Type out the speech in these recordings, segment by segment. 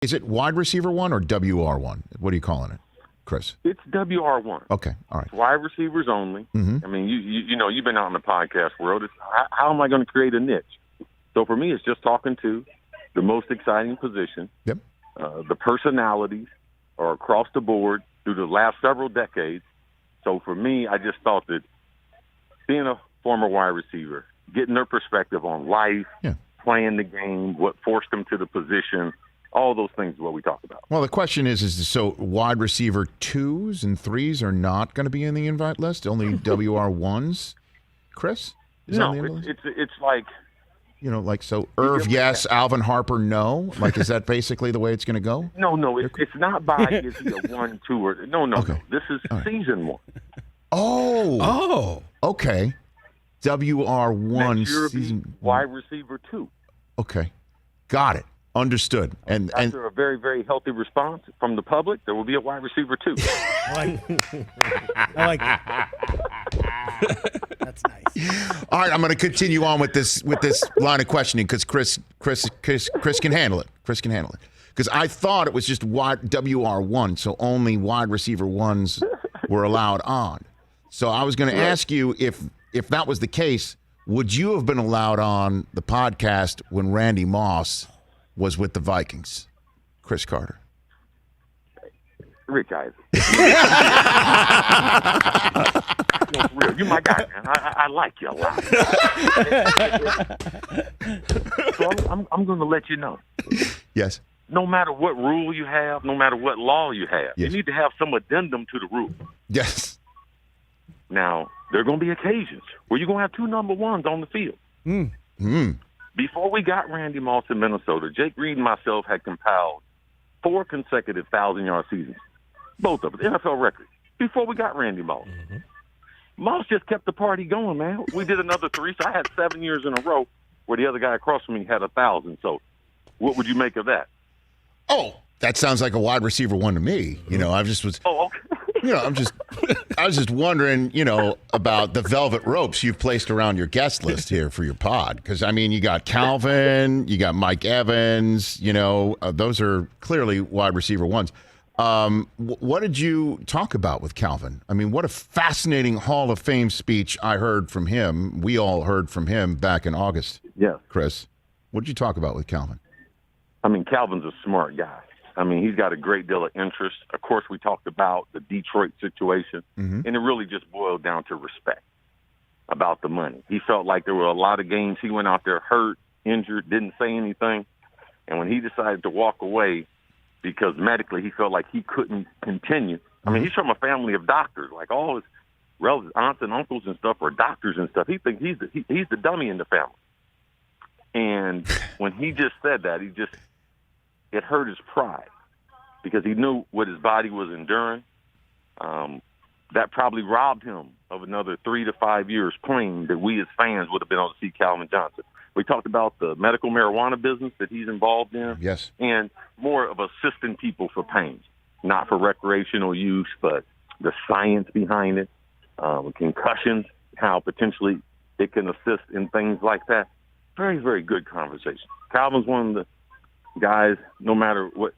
Is it wide receiver one or WR1? What are you calling it, Chris? It's WR1. Okay, all right. It's wide receivers only. Mm-hmm. I mean, you know, you've been out in the podcast world. How am I going to create a niche? So for me, it's just talking to the most exciting position. Yep. The personalities are across the board through the last several decades. So for me, I just thought that being a former wide receiver, getting their perspective on life, playing the game, what forced them to the position, all those things is what we talk about. Well, the question is so wide receiver 2s and 3s are not going to be in the invite list? Only WR1s, Chris? No, it's like... You know, like, so Irv, yes, Alvin Harper, no? Like, is that basically the way it's going to go? No, it's not by is he a 1, 2, or... No. This is season 1. Oh. Okay. WR1 season... wide receiver 2. Okay. Got it. Understood. And after a very, very healthy response from the public, there will be a wide receiver 2. I like that. That's nice. All right, I'm going to continue on with this line of questioning because Chris can handle it. Chris can handle it. Because I thought it was just wide WR1, so only wide receiver 1s were allowed on. So I was going to ask you if that was the case, would you have been allowed on the podcast when Randy Moss was with the Vikings? Chris Carter. Rich Eisen. No, for real. You my guy, man. I like you a lot. So I'm going to let you know. Yes. No matter what rule you have, no matter what law you have, you need to have some addendum to the rule. Yes. Now, there are going to be occasions where you're going to have 2 number 1s on the field. Before we got Randy Moss in Minnesota, Jake Reed and myself had compiled 4 consecutive 1,000-yard seasons, both of us, NFL records, before we got Randy Moss. Moss just kept the party going, man. We did another 3, so I had 7 years in a row where the other guy across from me had 1,000. So what would you make of that? Oh, that sounds like a wide receiver 1 to me. You know, I just was... Oh, okay. You know, I was just wondering, you know, about the velvet ropes you've placed around your guest list here for your pod. Because, I mean, you got Calvin, you got Mike Evans, you know, those are clearly wide receiver 1s. What did you talk about with Calvin? I mean, what a fascinating Hall of Fame speech I heard from him. We all heard from him back in August. Yeah. Chris, what did you talk about with Calvin? I mean, Calvin's a smart guy. I mean, he's got a great deal of interest. Of course, we talked about the Detroit situation, and it really just boiled down to respect about the money. He felt like there were a lot of games he went out there hurt, injured, didn't say anything. And when he decided to walk away because medically he felt like he couldn't continue. I mean, he's from a family of doctors. Like all his relatives, aunts and uncles and stuff are doctors and stuff. He thinks he's the dummy in the family. And when he just said that, it hurt his pride because he knew what his body was enduring. That probably robbed him of another 3 to 5 years playing that we as fans would have been able to see Calvin Johnson. We talked about the medical marijuana business that he's involved in. Yes. And more of assisting people for pain, not for recreational use, but the science behind it, concussions, how potentially it can assist in things like that. Very, very good conversation. Calvin's one of the guys, no matter what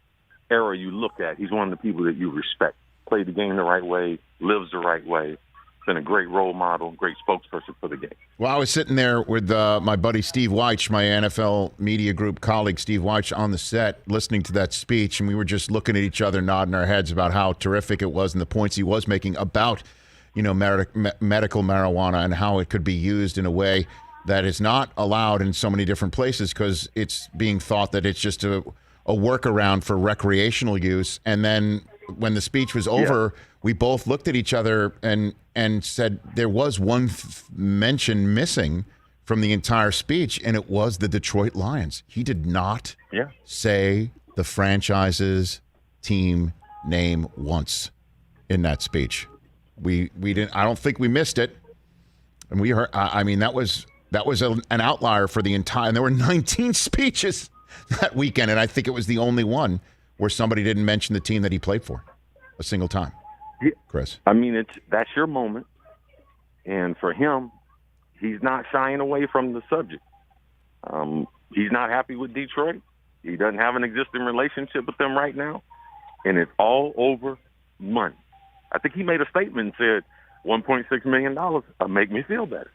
era you look at, he's one of the people that you respect. Played the game the right way, lives the right way. Been a great role model, great spokesperson for the game. Well, I was sitting there with my buddy Steve Weich, my NFL media group colleague Steve Weich, on the set, listening to that speech, and we were just looking at each other, nodding our heads about how terrific it was and the points he was making about, you know, medical marijuana and how it could be used in a way that is not allowed in so many different places because it's being thought that it's just a workaround for recreational use. And then when the speech was over, we both looked at each other and said there was one mention missing from the entire speech, and it was the Detroit Lions. He did not say the franchise's team name once in that speech. We didn't. I don't think we missed it, and we heard. I mean, that was an outlier for the entire. And there were 19 speeches that weekend, and I think it was the only one where somebody didn't mention the team that he played for a single time. Yeah. Chris, I mean, that's your moment, and for him, he's not shying away from the subject. He's not happy with Detroit. He doesn't have an existing relationship with them right now, and it's all over money. I think he made a statement and said, $1.6 million will make me feel better.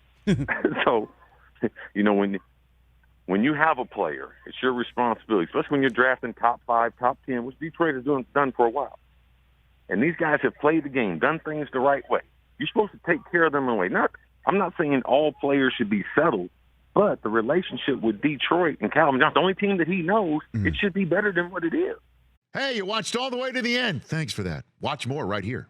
So, when you have a player, it's your responsibility, especially when you're drafting top 5, top 10, which Detroit has done for a while. And these guys have played the game, done things the right way. You're supposed to take care of them in a way. I'm not saying all players should be settled, but the relationship with Detroit and Calvin Johnson, the only team that he knows, it should be better than what it is. Hey, you watched all the way to the end. Thanks for that. Watch more right here.